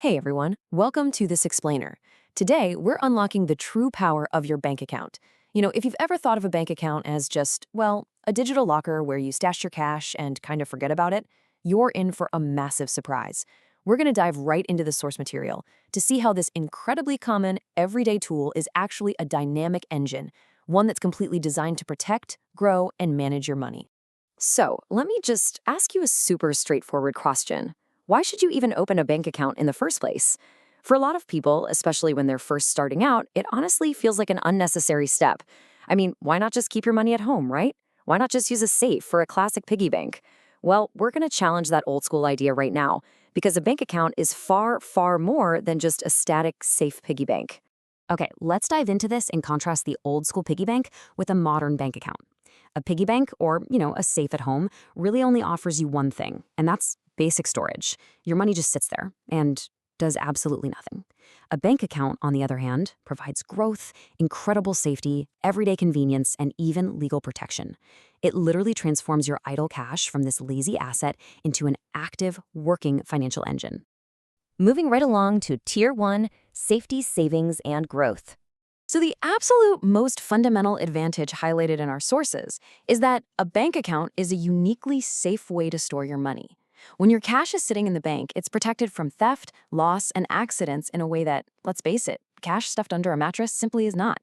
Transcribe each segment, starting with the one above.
Hey everyone, welcome to This Explainer. Today, we're unlocking the true power of your bank account. If you've ever thought of a bank account as just, well, a digital locker where you stash your cash and kind of forget about it, you're in for a massive surprise. We're going to dive right into the source material to see how this incredibly common, everyday tool is actually a dynamic engine, one that's completely designed to protect, grow, and manage your money. So, let me just ask you a super straightforward question. Why should you even open a bank account in the first place? For a lot of people, especially when they're first starting out, it honestly feels like an unnecessary step. I mean, why not just keep your money at home, right? Why not just use a safe for a classic piggy bank? Well, we're going to challenge that old school idea right now, because a bank account is far, far more than just a static, safe piggy bank. Okay, let's dive into this and contrast the old school piggy bank with a modern bank account. A piggy bank, or, a safe at home, really only offers you one thing, and that's basic storage. Your money just sits there and does absolutely nothing. A bank account, on the other hand, provides growth, incredible safety, everyday convenience, and even legal protection. It literally transforms your idle cash from this lazy asset into an active, working financial engine. Moving right along to Tier 1, Safety, Savings, and Growth. So the absolute most fundamental advantage highlighted in our sources is that a bank account is a uniquely safe way to store your money. When your cash is sitting in the bank, it's protected from theft, loss, and accidents in a way that, let's face it, cash stuffed under a mattress simply is not.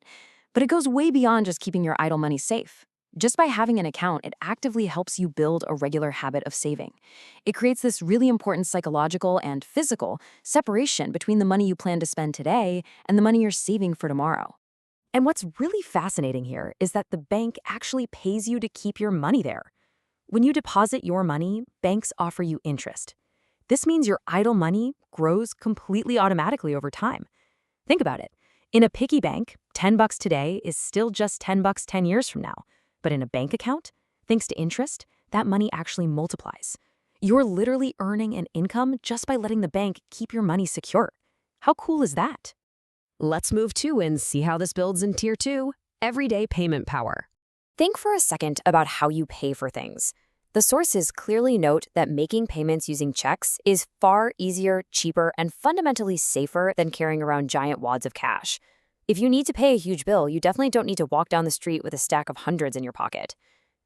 But it goes way beyond just keeping your idle money safe. Just by having an account, it actively helps you build a regular habit of saving. It creates this really important psychological and physical separation between the money you plan to spend today and the money you're saving for tomorrow. And what's really fascinating here is that the bank actually pays you to keep your money there. When you deposit your money, banks offer you interest. This means your idle money grows completely automatically over time. Think about it. In a piggy bank, $10 today is still just $10 10 years from now. But in a bank account, thanks to interest, that money actually multiplies. You're literally earning an income just by letting the bank keep your money secure. How cool is that? Let's move to and see how this builds in Tier 2, Everyday Payment Power. Think for a second about how you pay for things. The sources clearly note that making payments using checks is far easier, cheaper, and fundamentally safer than carrying around giant wads of cash. If you need to pay a huge bill, you definitely don't need to walk down the street with a stack of hundreds in your pocket.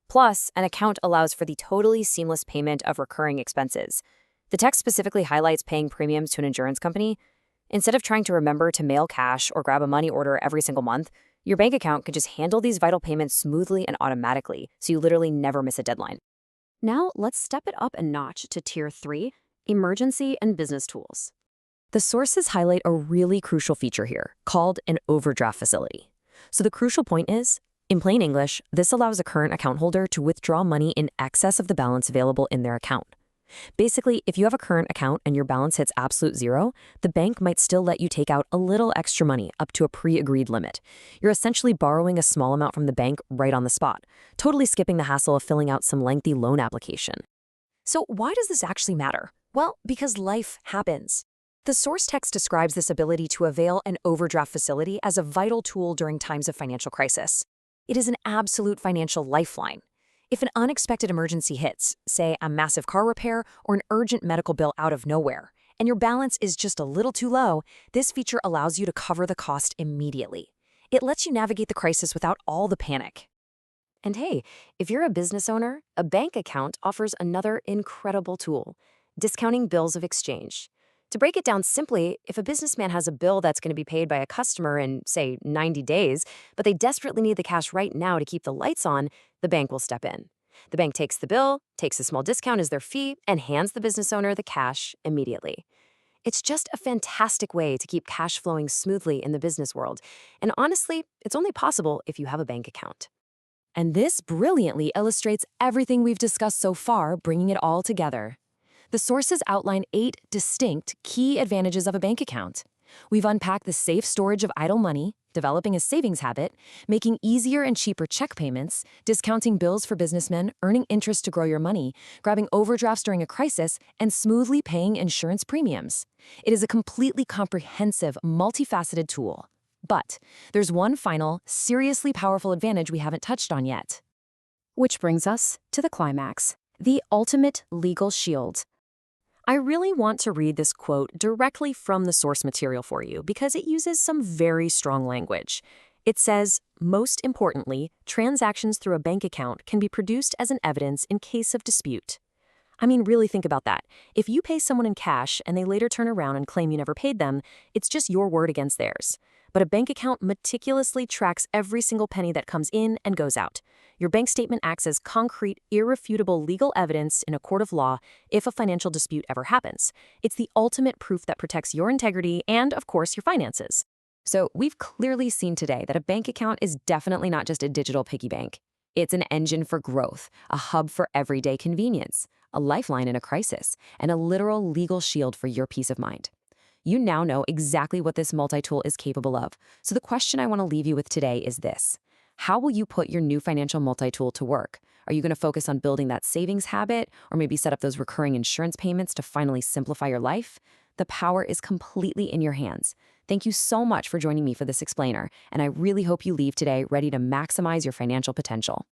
Plus, an account allows for the totally seamless payment of recurring expenses. The text specifically highlights paying premiums to an insurance company. Instead of trying to remember to mail cash or grab a money order every single month, your bank account can just handle these vital payments smoothly and automatically, so you literally never miss a deadline. Now, let's step it up a notch to Tier 3, Emergency and Business Tools. The sources highlight a really crucial feature here, called an overdraft facility. So the crucial point is, in plain English, this allows a current account holder to withdraw money in excess of the balance available in their account. Basically, if you have a current account and your balance hits absolute zero, the bank might still let you take out a little extra money up to a pre-agreed limit. You're essentially borrowing a small amount from the bank right on the spot, totally skipping the hassle of filling out some lengthy loan application. So why does this actually matter? Well, because life happens. The source text describes this ability to avail an overdraft facility as a vital tool during times of financial crisis. It is an absolute financial lifeline. If an unexpected emergency hits, say a massive car repair or an urgent medical bill out of nowhere, and your balance is just a little too low, this feature allows you to cover the cost immediately. It lets you navigate the crisis without all the panic. And hey, if you're a business owner, a bank account offers another incredible tool: discounting bills of exchange. To break it down simply, if a businessman has a bill that's going to be paid by a customer in, say, 90 days, but they desperately need the cash right now to keep the lights on, the bank will step in. The bank takes the bill, takes a small discount as their fee, and hands the business owner the cash immediately. It's just a fantastic way to keep cash flowing smoothly in the business world. And honestly, it's only possible if you have a bank account. And this brilliantly illustrates everything we've discussed so far, bringing it all together. The sources outline 8 distinct key advantages of a bank account. We've unpacked the safe storage of idle money, developing a savings habit, making easier and cheaper check payments, discounting bills for businessmen, earning interest to grow your money, grabbing overdrafts during a crisis, and smoothly paying insurance premiums. It is a completely comprehensive, multifaceted tool. But there's one final, seriously powerful advantage we haven't touched on yet. Which brings us to the climax: the ultimate legal shield. I really want to read this quote directly from the source material for you because it uses some very strong language. It says, most importantly, transactions through a bank account can be produced as an evidence in case of dispute. I mean, really think about that. If you pay someone in cash and they later turn around and claim you never paid them, it's just your word against theirs. But a bank account meticulously tracks every single penny that comes in and goes out. Your bank statement acts as concrete, irrefutable legal evidence in a court of law if a financial dispute ever happens. It's the ultimate proof that protects your integrity and, of course, your finances. So we've clearly seen today that a bank account is definitely not just a digital piggy bank. It's an engine for growth, a hub for everyday convenience, a lifeline in a crisis, and a literal legal shield for your peace of mind. You now know exactly what this multi-tool is capable of. So the question I want to leave you with today is this. How will you put your new financial multi-tool to work? Are you going to focus on building that savings habit, or maybe set up those recurring insurance payments to finally simplify your life? The power is completely in your hands. Thank you so much for joining me for this explainer, and I really hope you leave today ready to maximize your financial potential.